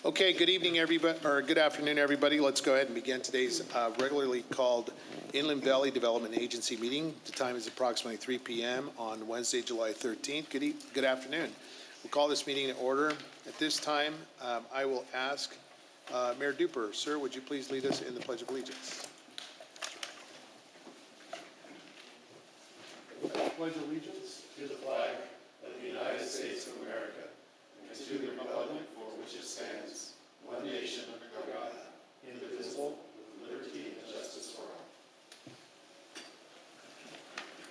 Okay, good evening, everybody, or good afternoon, everybody. Let's go ahead and begin today's regularly called Inland Valley Development Agency meeting. The time is approximately 3 p.m. on Wednesday, July 13th. Good afternoon. We'll call this meeting to order. At this time, I will ask Mayor Duper, sir, would you please lead us in the Pledge of Allegiance? I pledge allegiance to the flag of the United States of America and to the republic for which it stands, one nation under God, indivisible, with liberty and justice for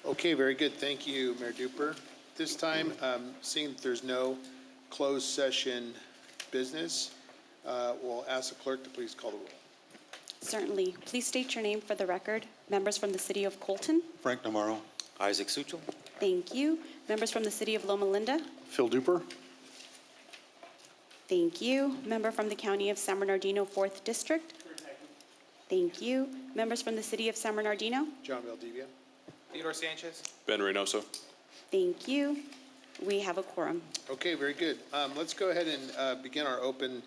all. Okay, very good. Thank you, Mayor Duper. This time, seeing that there's no closed session business, we'll ask the clerk to please call the roll. Certainly. Please state your name for the record. Members from the City of Colton. Frank Namarro. Isaac Suchel. Thank you. Members from the City of Loma Linda. Phil Duper. Thank you. Member from the County of San Bernardino, 4th District. Thank you. Members from the City of San Bernardino. John Valdivia. Theodore Sanchez. Ben Reynoso. Thank you. We have a quorum. Okay, very good. Let's go ahead and begin our open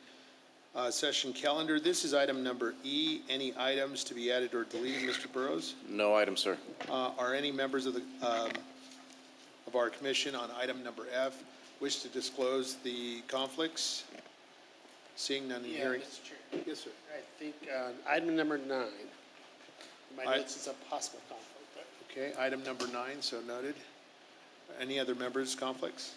session calendar. This is item number E. Any items to be added or deleted, Mr. Burrows? No item, sir. Are any members of our commission on item number F wish to disclose the conflicts? Seeing none in hearing. Mr. Chair. Yes, sir. I think item number 9, my notes is a possible conflict. But Okay, item number 9, so noted. Any other members' conflicts?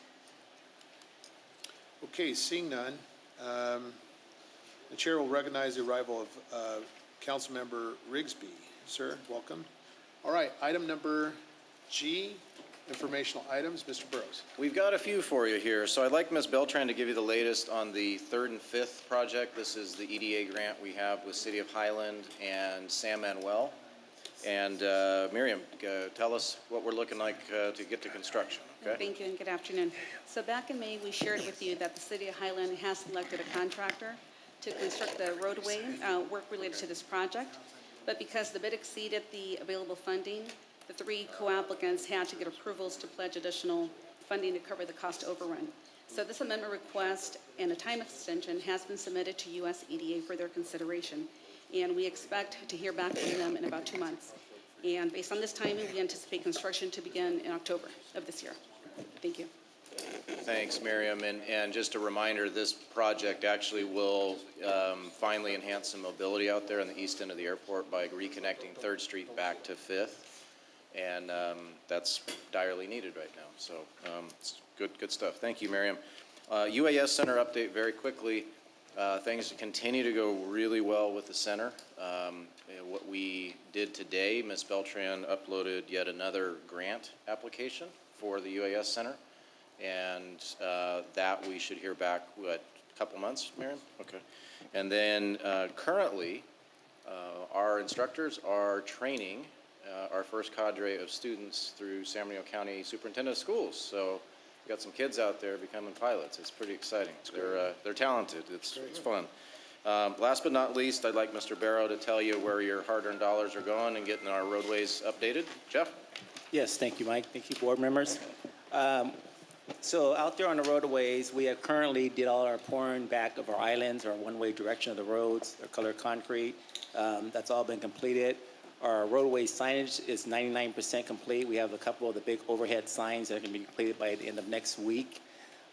Okay, seeing none, the chair will recognize the arrival of Councilmember Rigsby. Sir, welcome. All right, item number G, informational items. Mr. Burrows. We've got a few for you here. So I'd like Ms. Beltran to give you the latest on the 3rd and 5th project. This is the EDA grant we have with City of Highland and San Manuel. And Miriam, tell us what we're looking like to get to construction. Okay? Thank you and good afternoon. So back in May, we shared with you that the City of Highland has selected a contractor to construct the roadway work related to this project. But because the bid exceeded the available funding, the 3 co-applicants had to get approvals to pledge additional funding to cover the cost overrun. So this amendment request and a time extension has been submitted to US EDA for their consideration. And we expect to hear back from them in about 2 months. And based on this timing, we anticipate construction to begin in October of this year. Thank you. Thanks, Miriam. And just a reminder, this project actually will finally enhance some mobility out there on the east end of the airport by reconnecting 3rd Street back to 5th. And that's direly needed right now. So it's good stuff. Thank you, Miriam. UAS Center update very quickly. Things continue to go really well with the center. What we did today, Ms. Beltran uploaded yet another grant application for the UAS Center. And that we should hear back, what, a couple months, Miriam? Okay. And then currently, our instructors are training our first cadre of students through San Bernardino County Superintendent of Schools. So we got some kids out there becoming pilots. It's pretty exciting. They're talented. It's fun. Last but not least, I'd like Mr. Barrow to tell you where your hard-earned dollars are going and getting our roadways updated. Jeff? Yes, thank you, Mike. Thank you, board members. So out there on the roadways, we have currently did all our pouring back of our islands, our one-way direction of the roads, our colored concrete. That's all been completed. Our roadway signage is 99% complete. We have a couple of the big overhead signs that are going to be completed by the end of next week.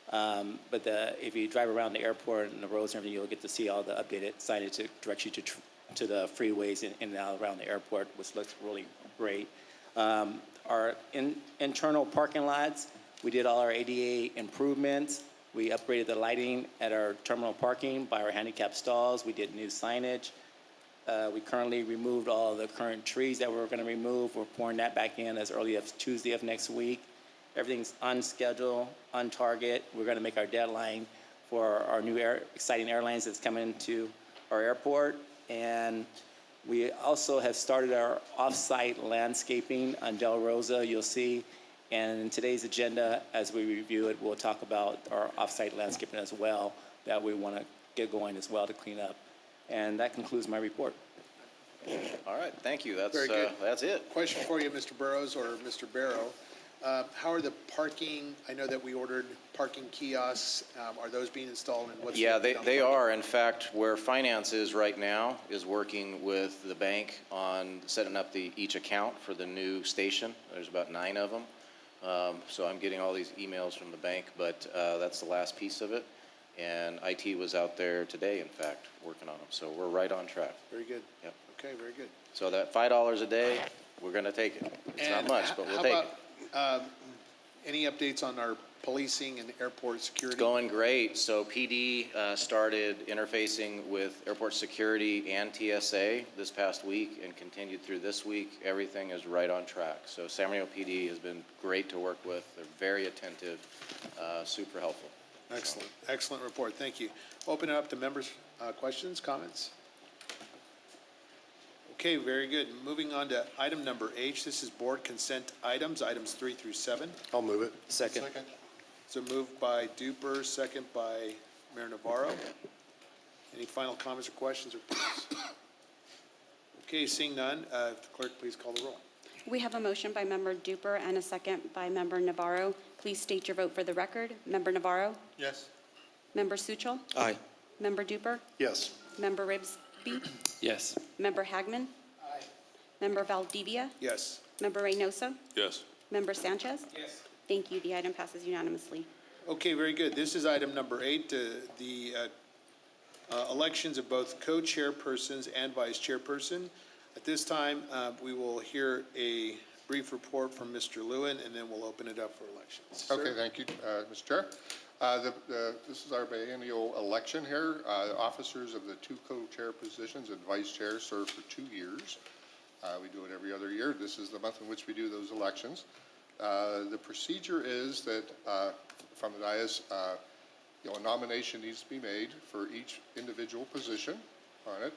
But if you drive around the airport and the roads and everything, you'll get to see all the updated signage that directs you to the freeways in and out around the airport, which looks really great. Our internal parking lots, we did all our ADA improvements. We upgraded the lighting at our terminal parking by our handicap stalls. We did new signage. We currently removed all the current trees that we were going to remove. We're pouring that back in as early as Tuesday of next week. Everything's on schedule, on target. We're going to make our deadline for our new exciting airlines that's coming into our airport. And we also have started our off-site landscaping on Del Rosa, you'll see. And in today's agenda, as we review it, we'll talk about our off-site landscaping as well that we want to get going as well to clean up. And that concludes my report. All right, thank you. That's Very good. That's it. Question for you, Mr. Burrows or Mr. Barrow. How are the parking, I know that we ordered parking kiosks. Are those being installed and what's? Yeah, the- they are. In fact, where finance is right now is working with the bank on setting up each account for the new station. There's about 9 of them. So I'm getting all these emails from the bank, but that's the last piece of it. And IT was out there today, in fact, working on them. So we're right on track. Very good. Yep. Okay, very good. So that $5 a day, we're going to take it. It's not And much, but we'll how take it. about, any updates on our policing and airport security? Going great. So PD started interfacing with airport security and TSA this past week and continued through this week. Everything is right on track. So San Bernardino PD has been great to work with. They're very attentive, super helpful. Excellent, excellent report. Thank you. Open it up to members, questions, comments? Okay, very good. Moving on to item number H. This is board consent items, items 3 through 7. I'll move it. Second. So moved by Duper, second by Mayor Navarro. Any final comments or questions or points? Okay, seeing none, clerk, please call the roll. We have a motion by Member Duper and a second by Member Navarro. Please state your vote for the record. Member Navarro? Yes. Member Suchel? Aye. Member Duper? Yes. Member Ribsby? Yes. Member Hagman? Aye. Member Valdivia? Yes. Member Reynoso? Yes. Member Sanchez? Yes. Thank you. The item passes unanimously. Okay, very good. This is item number 8, the elections of both co-chairpersons and vice chairperson. At this time, we will hear a brief report from Mr. Lewin, and then we'll open it up for elections. Sir? Okay, thank you, Mr. Chair. This is our biennial election here. Officers of the 2 co-chair positions and vice chair serve for 2 years. We do it every other year. This is the month in which we do those elections. The procedure is that from the dais, a nomination needs to be made for each individual position on it.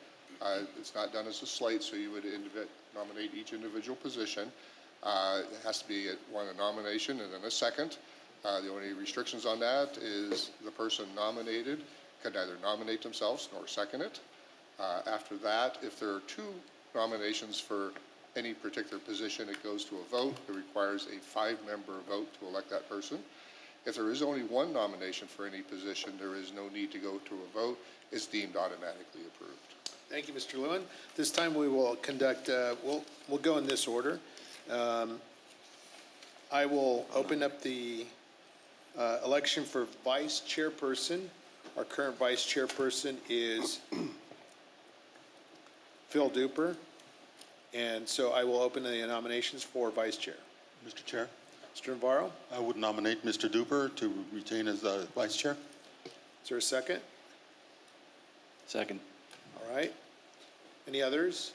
It's not done as a slate, so you would nominate each individual position. It has to be a nomination and then a second. The only restrictions on that is the person nominated can neither nominate themselves nor second it. After that, if there are 2 nominations for any particular position, it goes to a vote. It requires a 5-member vote to elect that person. If there is only 1 nomination for any position, there is no need to go to a vote. It's deemed automatically approved. Thank you, Mr. Lewin. This time we will conduct, we'll go in this order. I will open up the election for vice chairperson. Our current vice chairperson is Phil Duper. And so I will open the nominations for vice chair. Mr. Chair, Mr. Navarro, I would nominate Mr. Duper to retain as vice chair. is there a second? Second. All right. Any others?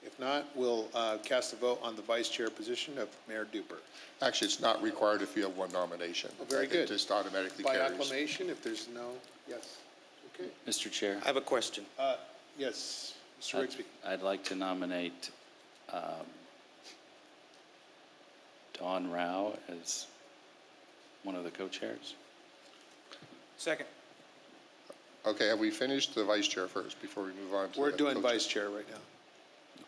If not, we'll cast a vote on the vice chair position of Mayor Duper. Actually, it's not required if you have 1 nomination. Oh, very good. It just automatically By carries. acclamation, if there's no, yes. Okay. Mr. Chair, I have a question. Yes, Mr. Rigsby. I'd like to nominate Dawn Rao as one of the co-chairs. Second. Okay, have we finished the vice chair first before we move on to We're the doing co-chair? vice chair right now.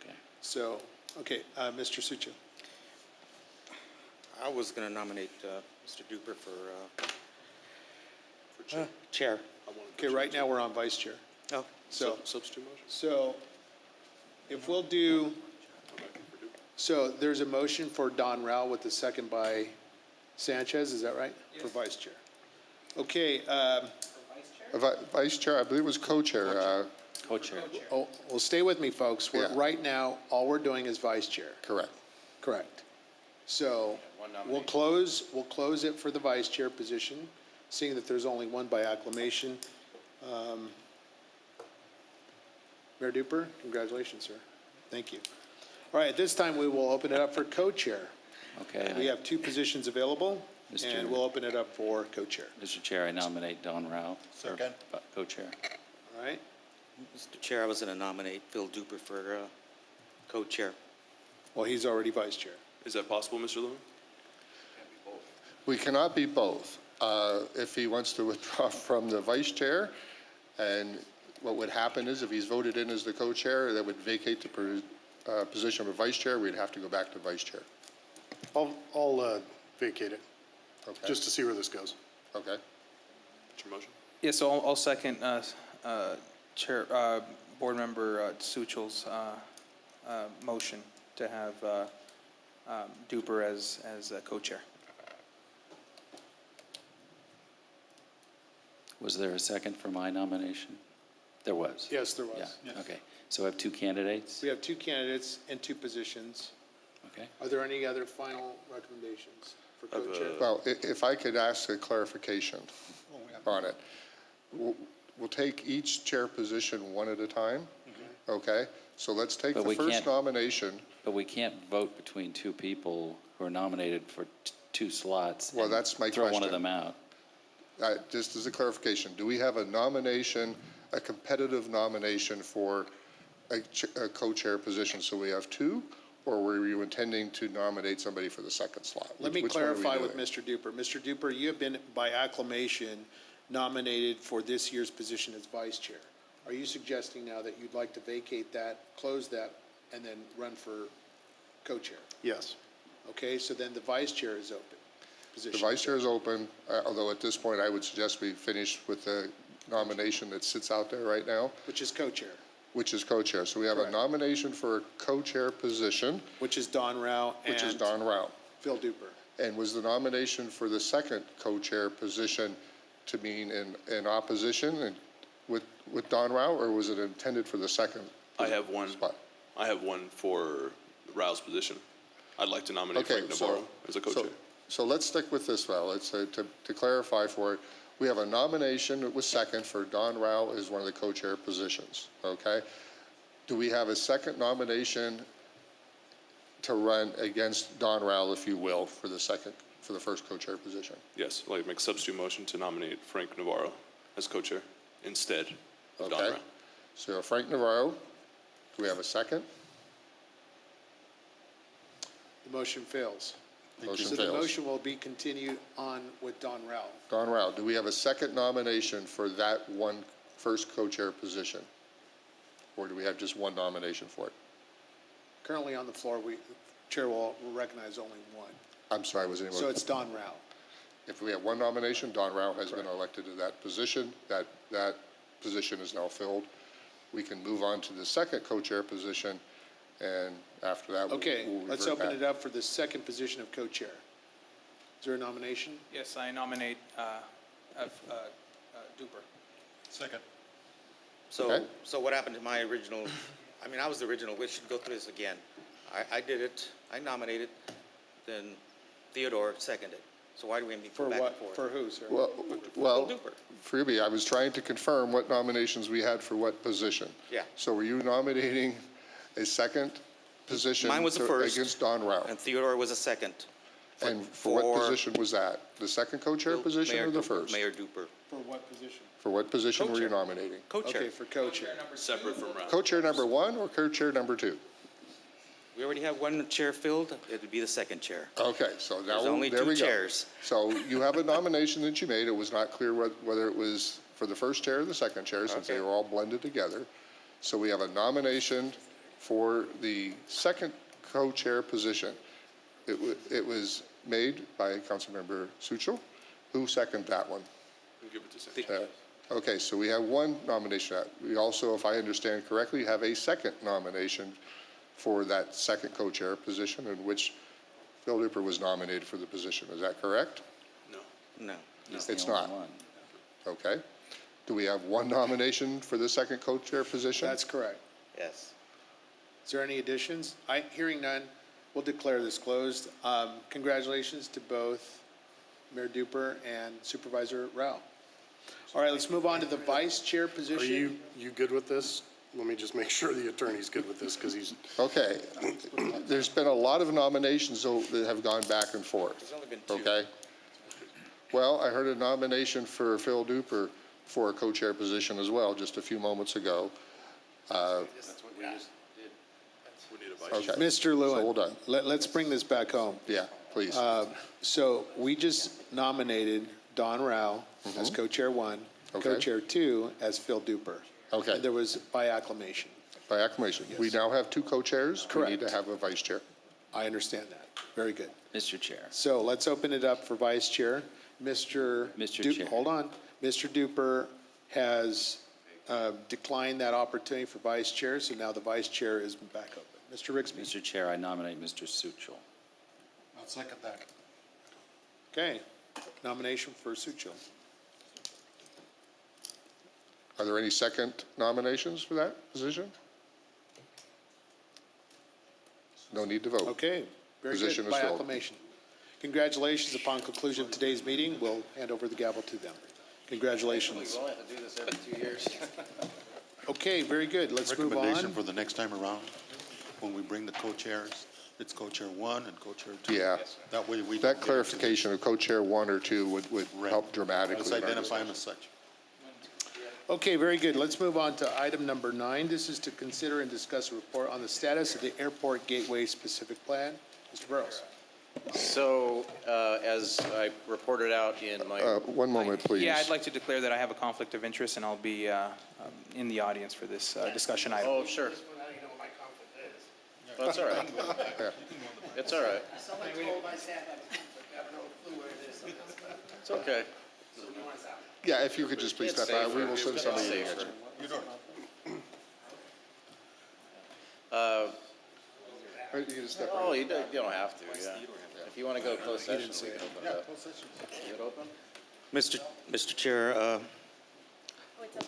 Okay. So, okay, Mr. Sucho. I was going to nominate Mr. Duper for chair. Okay, right now we're on vice chair. Oh, So, Substitute motion? so if we'll do, so there's a motion for Don Rao with the second by Sanchez, is that right? For vice chair. Okay, Vice chair, I believe it was co-chair. Co-chair. well, stay with me, folks. Yeah. Right now, all we're doing is vice chair. Correct. Correct. So One we'll close it for the vice chair position, seeing that there's only 1 by acclamation. Mayor Duper, congratulations, sir. Thank you. All right, at this time, we will open it up for co-chair. Okay. We have 2 positions available, Mr. and we'll open it up for co-chair. Mr. Chair, I nominate Dawn Rao for Second. co-chair. All right? Mr. Chair, I was going to nominate Phil Duper for co-chair. Well, he's already vice chair. Is that possible, Mr. Lewin? We cannot be both. If he wants to withdraw from the vice chair, and what would happen is if he's voted in as the co-chair, that would vacate the position of a vice chair, we'd have to go back to vice chair. I'll vacate it, Okay, just to see where this goes. okay. What's your motion? Yeah, so I'll second Chair, Board Member Suchel's motion to have Duper as co-chair. Was there a second for my nomination? There was? Yes, there Yeah, was. okay. So I have two candidates? We have two candidates and two positions. Okay. Are there any other final recommendations for co-chair? Well, if I could ask a clarification on it. We'll take each chair position one at a time, okay? So let's take But the we first can't- nomination. But we can't vote between two people who are nominated for two slots. Well, and that's my throw one of question. them out. Just as a clarification, do we have a nomination, a competitive nomination for a co-chair position? So we have two, or were you intending to nominate somebody for the second slot? Let me Which one are we clarify with doing? Mr. Duper. Mr. Duper, you have been by acclamation nominated for this year's position as vice chair. Are you suggesting now that you'd like to vacate that, close that, and then run for co-chair? Yes. Okay, so then the vice chair is open The position. vice chair is open, although at this point, I would suggest we finish with the nomination that sits out there right now, Which is co-chair, which is co-chair. So we have a Correct. nomination for a co-chair position, which is Don Rao which is and Don Rao. Phil Duper. And was the nomination for the second co-chair position to mean in opposition and with Don Rao, or was it intended for the second I have one. spot? I have one for Rao's position. I'd like to nominate Okay, Frank Navarro as a co-chair. So let's stick with this, Val. It's, to clarify for it, we have a nomination that was second for Don Rao as one of the co-chair positions, okay? Do we have a second nomination to run against Don Rao, if you will, for the first co-chair position? Yes, I'd like to make a substitute motion to nominate Frank Navarro as co-chair instead of Don Okay? Rao. So Frank Navarro, do we have a second? The motion fails. Motion So the fails. motion will be continued on with Don Rao. Don Rao, do we have a second nomination for that one first co-chair position? Or do we have just one nomination for it? Currently on the floor, the chair will recognize only one. I'm sorry, was anyone? So it's Don Rao. If we have one nomination, Don Rao has been elected to that position. That position is now filled. We can move on to the second co-chair position, and after that, Okay, we'll let's revert open back. it up for the second position of co-chair. Is there a nomination? Yes, I nominate Duper. Second. Okay. So what happened to my original, I mean, I was the original, we should go through this again. I did it, I nominated, then Theodore seconded. So why do we need to For go back and what, forth? for who, sir? Well, Duper. Phoebe, I was trying to confirm what nominations we had for what position. Yeah. So were you nominating a second position? Mine was the first. Against Don Rao? And Theodore was a second. And for what position was that? The second co-chair position Mayor or the Duper, first? Mayor Duper, For what position? For what position were you Co-chair. nominating? co-chair. Okay, for co-chair. Separate from Rao. Co-chair number one or co-chair number two? We already have one chair filled, it'd be the second chair. Okay, so now, There's only there we two go. chairs. So you have a nomination that you made. It was not clear whether it was for the first chair or the second chair, since they Okay. were all blended together. So we have a nomination for the second co-chair position. It was made by Councilmember Suchel. Who seconded that one? We'll give it to Sam. Okay, so we have one nomination. We also, if I understand correctly, have a second nomination for that second co-chair position, in which Phil Duper was nominated for the position. Is that correct? No. No. He's the It's only not. one. Okay. Do we have one nomination for the second co-chair position? That's correct. Yes. Is there any additions? Hearing none, we'll declare this closed. Congratulations to both Mayor Duper and Supervisor Rao. All right, let's move on to the vice chair Are position. you good with this? Let me just make sure the attorney's good with this, because he's, Okay. There's been a lot of nominations though, that have gone back and forth. There's only been two. Okay? Well, I heard a nomination for Phil Duper for a co-chair position as well, just a few moments ago. We need a vice chair. Okay. Mr. Lewin. So hold on. Let's bring this back home. Yeah, please. So we just nominated Don Rao as co-chair one, Mm-hmm. Okay. co-chair two as Phil Duper. Okay. And there was by acclamation. By acclamation. We Yes. now have two co-chairs. We need Correct. to have a vice chair. I understand that. Very good. Mr. Chair. So let's open it up for vice chair. Mr. Chair. Hold on. Mr. Duper has declined that opportunity for vice chair, so now the vice chair is back open. Mr. Rigsby. Mr. Chair, I nominate Mr. Suchel. I'll second that. Okay. Nomination for Sucho. Are there any second nominations for that position? No need to vote. Okay. Very Position good. is By filled. acclamation. Congratulations. Upon conclusion of today's meeting, we'll hand over the gavel to them. Congratulations. We only have to do this every 2 years. Okay, very good. Let's move Recommendation on. for the next time around, when we bring the co-chairs, it's co-chair 1 and co-chair 2. Yeah. That way we. don't That get into clarification of co-chair 1 or 2 would Right. help dramatically. Let's in our identify them discussion. as such. Okay, very good. Let's move on to item number 9. This is to consider and discuss a report on the status of the Airport Gateway Specific Plan. Mr. Burrows. So, as I reported out in my. One moment, please. Yeah, I'd like to declare that I have a conflict of interest, and I'll be in the audience for this discussion item. Oh, sure. That's all right. Yeah. It's all right. Someone told my staff I have no clue where it is. It's okay. Yeah, if you could just please It's step out, we safer. will send It's somebody. safer. You can step Oh, right. you don't have to, yeah. If you want to go closed session, we can open it up. Is it open? Mr. Chair,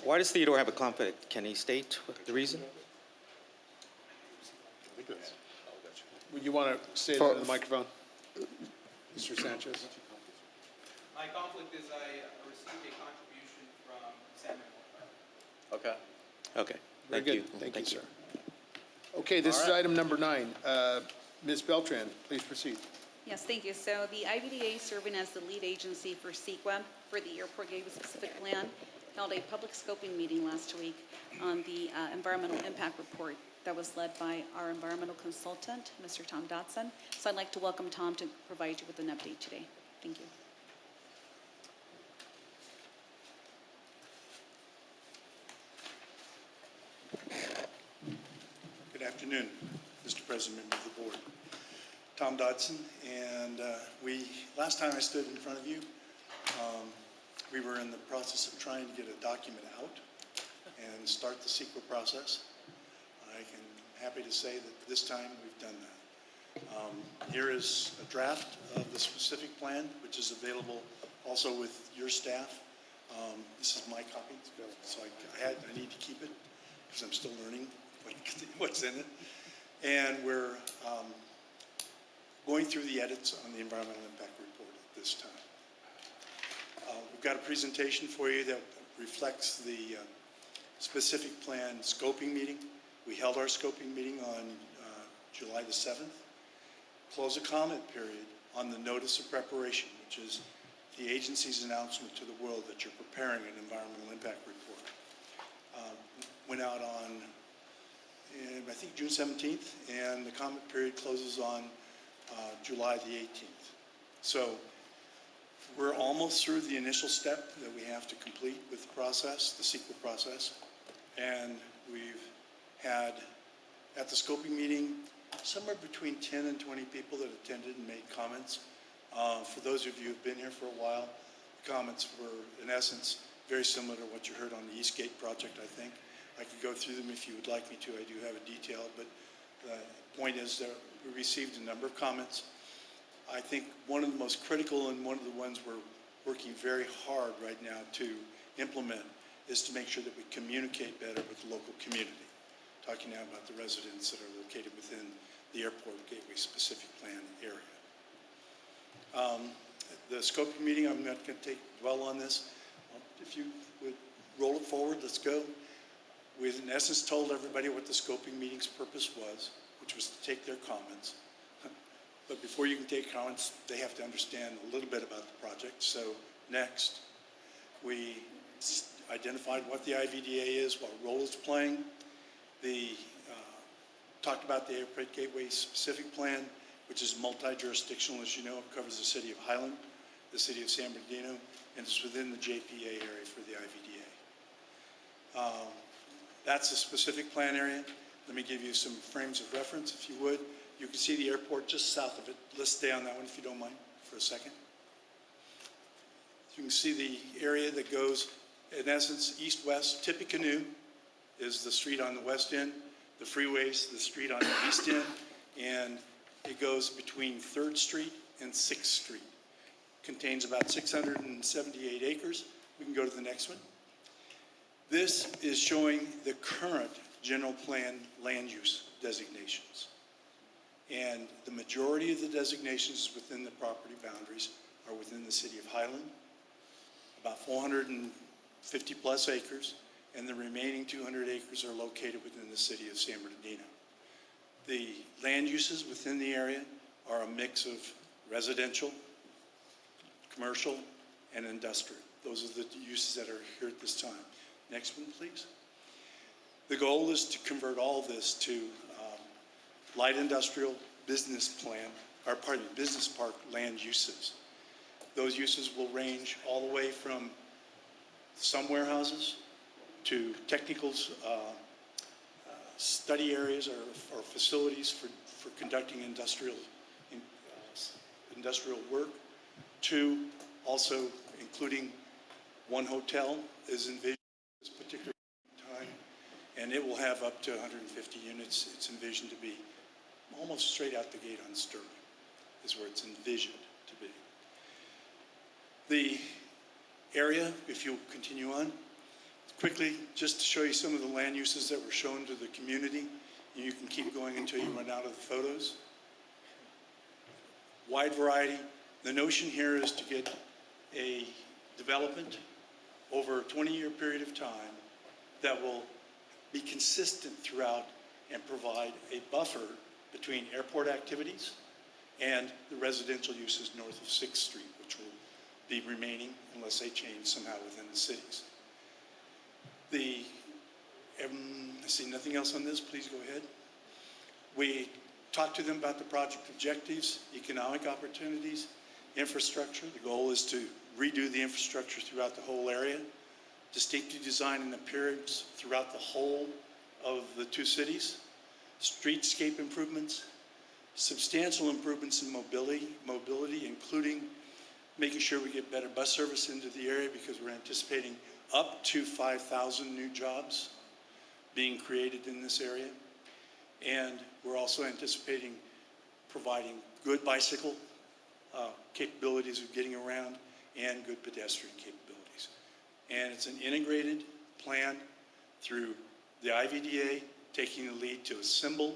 why does Theodore have a conflict? Can he state the reason? Would you want to say that in the microphone? Mr. Sanchez? My conflict is I received a contribution from Salmon. Okay. Okay, Very thank you. good. Thank you, sir. Okay, this is item number 9. Ms. Beltran, please proceed. Yes, thank you. So the IVDA, serving as the lead agency for CEQA for the Airport Gateway Specific Plan, held a public scoping meeting last week on the environmental impact report that was led by our environmental consultant, Mr. Tom Dotson. So I'd like to welcome Tom to provide you with an update today. Thank you. Good afternoon, Mr. President, members of the board. Tom Dodson, and last time I stood in front of you, we were in the process of trying to get a document out and start the CEQA process. I'm happy to say that this time we've done that. Here is a draft of the specific plan, which is available also with your staff. This is my copy, so I need to keep it because I'm still learning what's in it. And we're going through the edits on the environmental impact report at this time. We've got a presentation for you that reflects the specific plan scoping meeting. We held our scoping meeting on July the 7th. Close a comment period on the notice of preparation, which is the agency's announcement to the world that you're preparing an environmental impact report. Went out on, I think, June 17th, and the comment period closes on July the 18th. So we're almost through the initial step that we have to complete with the process, the CEQA process. And we've had, at the scoping meeting, somewhere between 10 and 20 people that attended and made comments. For those of you who've been here for a while, the comments were, in essence, very similar to what you heard on the Eastgate project, I think. I could go through them if you would like me to. I do have a detail, but the point is that we received a number of comments. I think one of the most critical and one of the ones we're working very hard right now to implement is to make sure that we communicate better with the local community. Talking now about the residents that are located within the Airport Gateway Specific Plan area. The scoping meeting, I'm not going to dwell on this. If you would roll it forward, let's go. We, in essence, told everybody what the scoping meeting's purpose was, which was to take their comments. But before you can take comments, they have to understand a little bit about the project. So next, we identified what the IVDA is, what role it's playing. Talked about the Airport Gateway Specific Plan, which is multi-jurisdictional, as you know. It covers the city of Highland, the city of San Bernardino, and it's within the JPA area for the IVDA. That's the specific plan area. Let me give you some frames of reference, if you would. You can see the airport just south of it. Let's stay on that one if you don't mind for a second. You can see the area that goes, in essence, east-west. Tippecanoe is the street on the west end. The freeway's the street on the east end. And it goes between 3rd Street and 6th Street. Contains about 678 acres. We can go to the next one. This is showing the current general plan land use designations. And the majority of the designations within the property boundaries are within the city of Highland, about 450 plus acres, and the remaining 200 acres are located within the city of San Bernardino. The land uses within the area are a mix of residential, commercial, and industrial. Those are the uses that are here at this time. Next one, please. The goal is to convert all of this to light industrial business plan, business park land uses. Those uses will range all the way from some warehouses to technical study areas or facilities for conducting industrial work, to also including one hotel is envisioned at this particular time, and it will have up to 150 units. It's envisioned to be almost straight out the gate on Sterling, is where it's envisioned to be. The area, if you'll continue on, quickly, just to show you some of the land uses that were shown to the community, and you can keep going until you run out of the photos. Wide variety. The notion here is to get a development over a 20-year period of time that will be consistent throughout and provide a buffer between airport activities and the residential uses north of 6th Street, which will be remaining unless they change somehow within the cities. I see nothing else on this. Please go ahead. We talked to them about the project objectives, economic opportunities, infrastructure. The goal is to redo the infrastructure throughout the whole area, distinctive design and appearance throughout the whole of the two cities, streetscape improvements, substantial improvements in mobility, including making sure we get better bus service into the area because we're anticipating up to 5,000 new jobs being created in this area. And we're also anticipating providing good bicycle capabilities of getting around and good pedestrian capabilities. And it's an integrated plan through the IVDA taking the lead to assemble,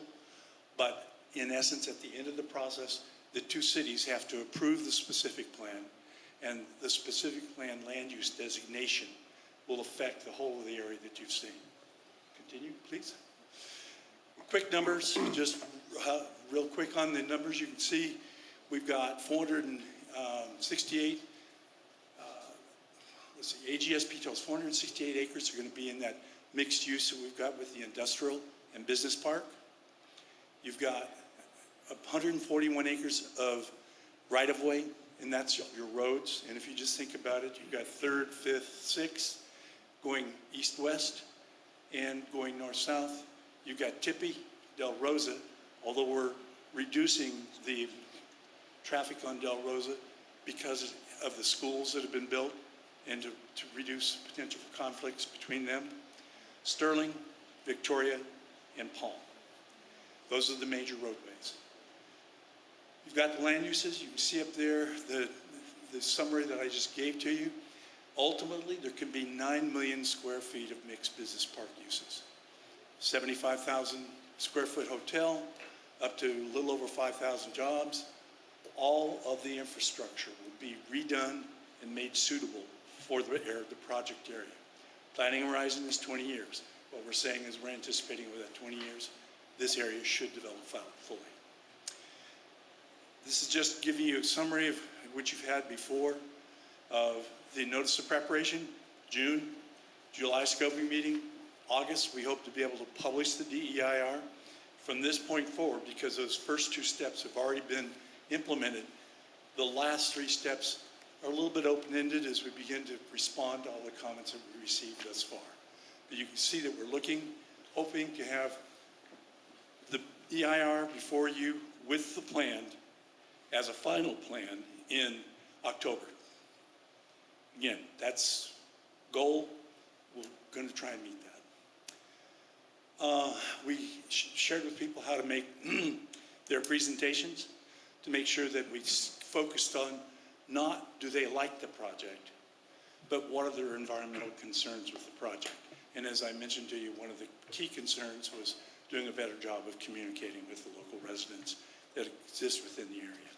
but in essence, at the end of the process, the two cities have to approve the specific plan, and the specific plan land use designation will affect the whole of the area that you've seen. Continue, please. Quick numbers, just real quick on the numbers. You can see we've got 468, AGSP tells 468 acres are going to be in that mixed use that we've got with the industrial and business park. You've got 141 acres of right-of-way, and that's your roads. And if you just think about it, you've got 3rd, 5th, 6th going east-west and going north-south. You've got Tippy, Del Rosa, although we're reducing the traffic on Del Rosa because of the schools that have been built and to reduce potential for conflicts between them. Sterling, Victoria, and Palm. Those are the major roadways. You've got the land uses. You can see up there the summary that I just gave to you. Ultimately, there can be 9 million square feet of mixed business park uses. 75,000 square foot hotel, up to a little over 5,000 jobs. All of the infrastructure will be redone and made suitable for the project area. Planning horizon is 20 years. What we're saying is we're anticipating over that 20 years, this area should develop fully. This is just giving you a summary of what you've had before of the notice of preparation, June, July scoping meeting, August. We hope to be able to publish the DEIR. From this point forward, because those first 2 steps have already been implemented, the last 3 steps are a little bit open-ended as we begin to respond to all the comments that we received thus far. But you can see that we're hoping to have the EIR before you with the plan as a final plan in October. Again, that's goal. We're going to try and meet that. We shared with people how to make their presentations to make sure that we focused on not do they like the project, but what are their environmental concerns with the project. And as I mentioned to you, one of the key concerns was doing a better job of communicating with the local residents that exist within the area.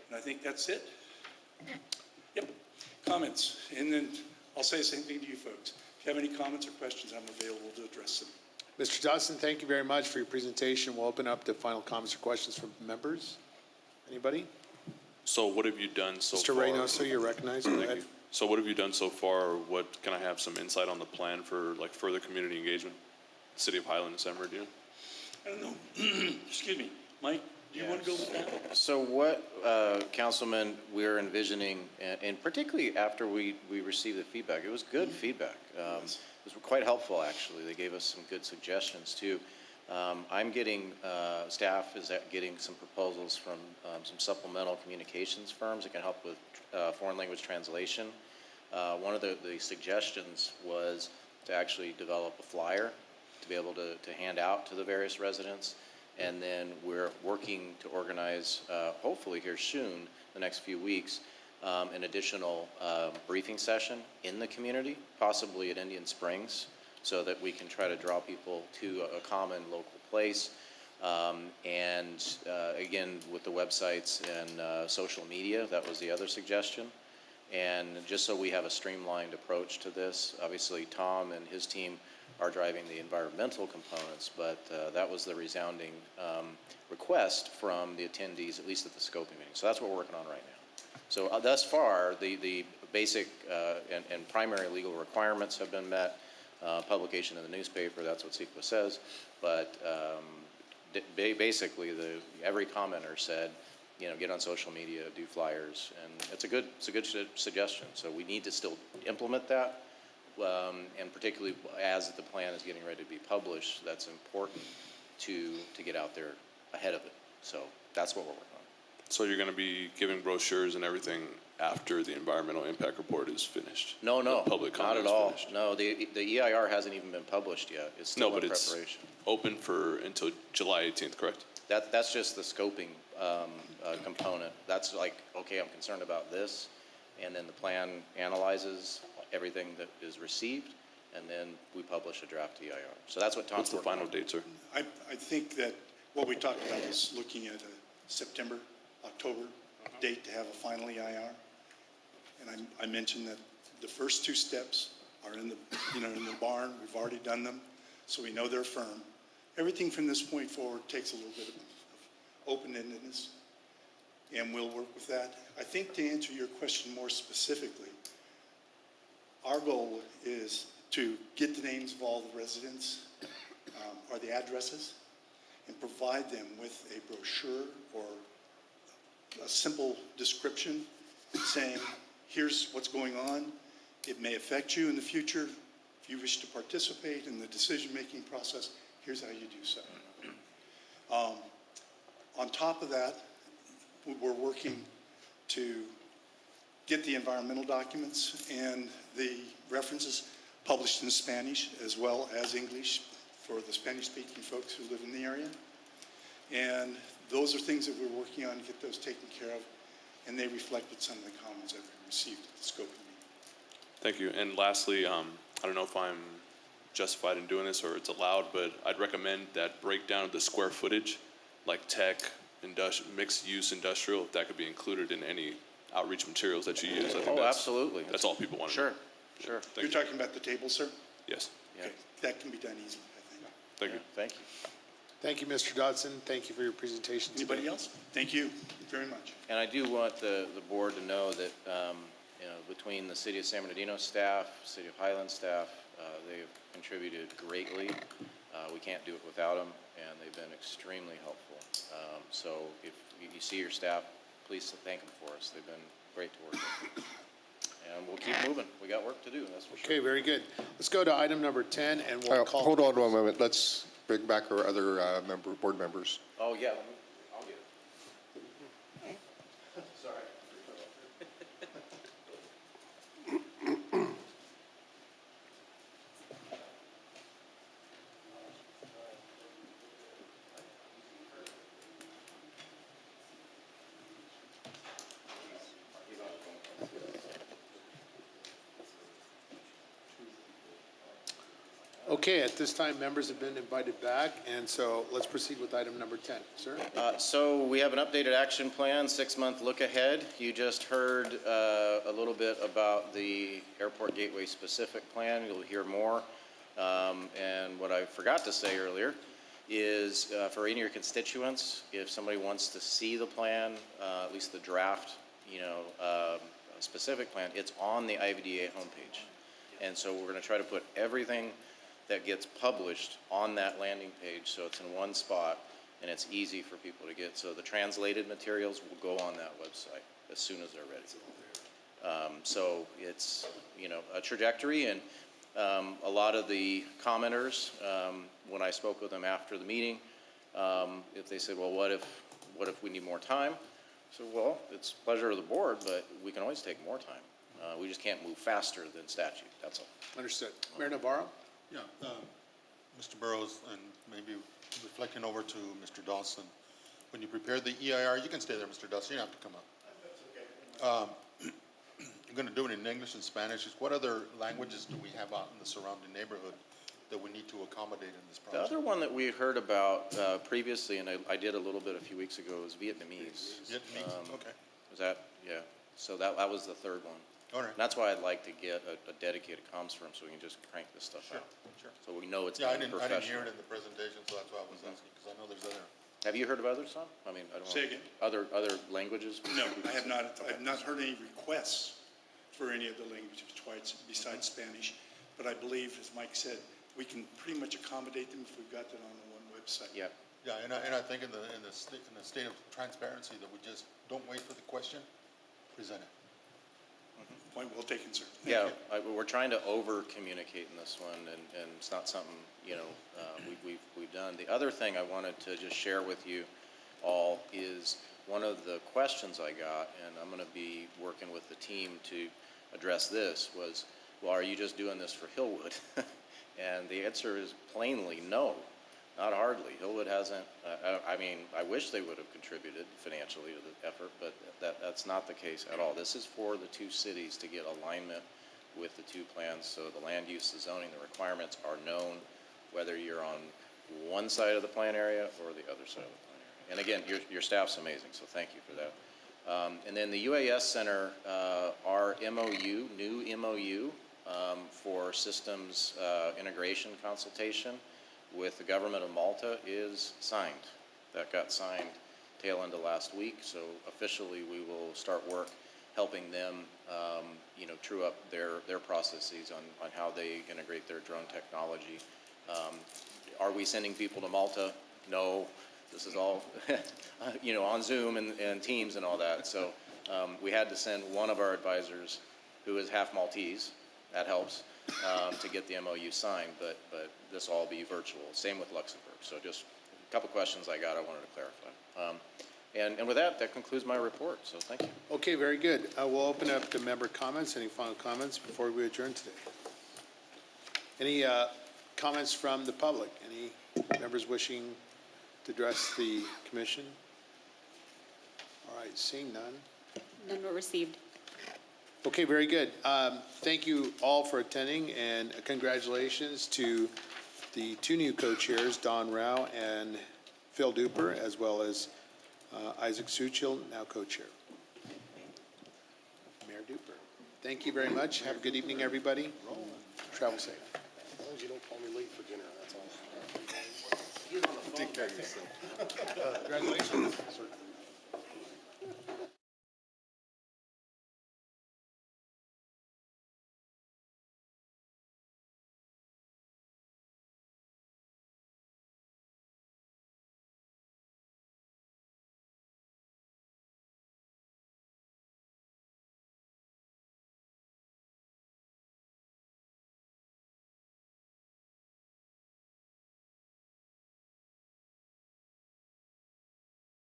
And I think that's it. Yep, comments. And then I'll say the same thing to you folks. If you have any comments or questions, I'm available to address them. Mr. Dodson, thank you very much for your presentation. We'll open up to final comments or questions from members. Anybody? So what have you done so Mr. far? Reynoso, you're recognized. Go ahead. So what have you done so far? What, can I have some insight on the plan for like further community engagement? City of Highland and San Bernardino? I don't know. Excuse me. Mike, do you want to go with that? So what, Councilman, we're envisioning, and particularly after we received the feedback, it was good feedback. It was quite helpful, actually. They gave us some good suggestions, too. I'm getting, staff is getting some proposals from some supplemental communications firms that can help with foreign language translation. One of the suggestions was to actually develop a flyer to be able to hand out to the various residents. And then we're working to organize, hopefully here soon, the next few weeks, an additional briefing session in the community, possibly at Indian Springs, so that we can try to draw people to a common local place. And again, with the websites and social media, that was the other suggestion. And just so we have a streamlined approach to this, obviously Tom and his team are driving the environmental components, but that was the resounding request from the attendees, at least at the scoping meeting. So that's what we're working on right now. So thus far, the basic and primary legal requirements have been met. Publication in the newspaper, that's what CEQA says. But basically, every commenter said, you know, get on social media, do flyers, and it's a good suggestion. So we need to still implement that. And particularly as the plan is getting ready to be published, that's important to get out there ahead of it. So that's what we're working on. So you're going to be giving brochures and everything after the environmental impact report is finished? No, The public not comment at all. is finished? No, the EIR hasn't even been published yet. It's still No, but in it's preparation. open for until July 18th, correct? That's just the scoping component. That's like, okay, I'm concerned about this, and then the plan analyzes everything that is received, and then we publish a draft EIR. So that's what Tom's What's the working final on. date, sir? I think that what we talked about is looking at a September, October date to have a final EIR. And I mentioned that the first two steps are in the, in the barn. We've already done them, so we know they're firm. Everything from this point forward takes a little bit of open-endedness, and we'll work with that. I think to answer your question more specifically, our goal is to get the names of all the residents or the addresses and provide them with a brochure or a simple description saying, here's what's going on. It may affect you in the future. If you wish to participate in the decision-making process, here's how you do so. On top of that, we're working to get the environmental documents and the references published in Spanish as well as English for the Spanish-speaking folks who live in the area. And those are things that we're working on to get those taken care of, and they reflected some of the comments that we received at the scoping meeting. Thank you. And lastly, I don't know if I'm justified in doing this or it's allowed, but I'd recommend that breakdown of the square footage, like tech, mixed-use industrial, if that could be included in any outreach materials that you use. I think Absolutely. That's all people want to Sure, know. sure. You're talking about the table, sir? Yes. Yeah. Okay, that can be done easily, I think. Thank you. Thank you. Thank you, Mr. Dodson. Thank you for your presentation today. Anybody else? Thank you very much. And I do want the board to know that, between the City of San Bernardino staff, City of Highland staff, they have contributed greatly. We can't do it without them, and they've been extremely helpful. So if you see your staff, please thank them for us. They've been great to work with. And we'll keep moving. We got work to do, that's for sure. Okay, very good. Let's go to item number 10, and we'll call. Hold on one moment. Let's bring back our other board members. Oh, yeah. Okay, at this time, members have been invited back, and so let's proceed with item number 10. Sir? So we have an updated action plan, 6-month look ahead. You just heard a little bit about the Airport Gateway specific plan. You'll hear more. And what I forgot to say earlier is for any of your constituents, if somebody wants to see the plan, at least the draft, specific plan, it's on the IVDA homepage. And so we're going to try to put everything that gets published on that landing page, so it's in one spot and it's easy for people to get. So the translated materials will go on that website as soon as they're ready. So it's, a trajectory, and a lot of the commenters, when I spoke with them after the meeting, if they said, well, what if we need more time? So, well, it's pleasure of the board, but we can always take more time. We just can't move faster than statute, that's all. Understood. Mayor Navarro? Yeah, Mr. Burrows, and maybe reflecting over to Mr. Dawson, when you prepared the EIR, you can stay there, Mr. Dawson, you don't have to come up. You're going to do it in English and Spanish. What other languages do we have out in the surrounding neighborhood that we need to accommodate in this The project? other one that we heard about previously, and I did a little bit a few weeks ago, is Vietnamese. Vietnamese, okay. Was that, yeah, so that was the third one. All right. And that's why I'd like to get a dedicated comms firm so we can just crank this stuff out. Sure. So we know it's Yeah, I done didn't hear professionally. it in the presentation, so that's why I was asking, because I know there's other. Have you heard of others, son? I mean, I don't know. Say again? Other languages? No, I have not heard any requests for any of the languages besides Spanish. But I believe, as Mike said, we can pretty much accommodate them if we've got that on the one website. Yeah. Yeah, and I think in the state of transparency that we just don't wait for the question, present it. Point well taken, sir. Yeah, we're trying to over-communicate in this one, and it's not something, we've done. The other thing I wanted to just share with you all is one of the questions I got, and I'm going to be working with the team to address this, was, well, are you just doing this for Hillwood? And the answer is plainly no, not hardly. Hillwood hasn't, I wish they would have contributed financially to the effort, but that's not the case at all. This is for the two cities to get alignment with the two plans, so the land use, the zoning, the requirements are known, whether you're on one side of the plan area or the other side of the plan area. And again, your staff's amazing, so thank you for that. And then the UAS Center, our MOU, new MOU for systems integration consultation with the government of Malta is signed. That got signed tail end of last week, so officially we will start work helping them, true up their processes on how they integrate their drone technology. Are we sending people to Malta? No. This is all, on Zoom and Teams and all that. So we had to send one of our advisors, who is half Maltese, that helps, to get the MOU signed, but this will all be virtual. Same with Luxembourg. So just a couple questions I got I wanted to clarify. And with that concludes my report, so thank you. Okay, very good. We'll open up to member comments. Any final comments before we adjourn today? Any comments from the public? Any members wishing to address the commission? All right, seeing none. None were received. Okay, very good. Thank you all for attending, and congratulations to the two new co-chairs, Don Rao and Phil Duper, as well as Isaac Suchil, now co-chair. Mayor Duper. Thank you very much. Have a good evening, everybody. Travel safe. As long as you don't call me late for dinner, that's all. Take care of yourself. Congratulations.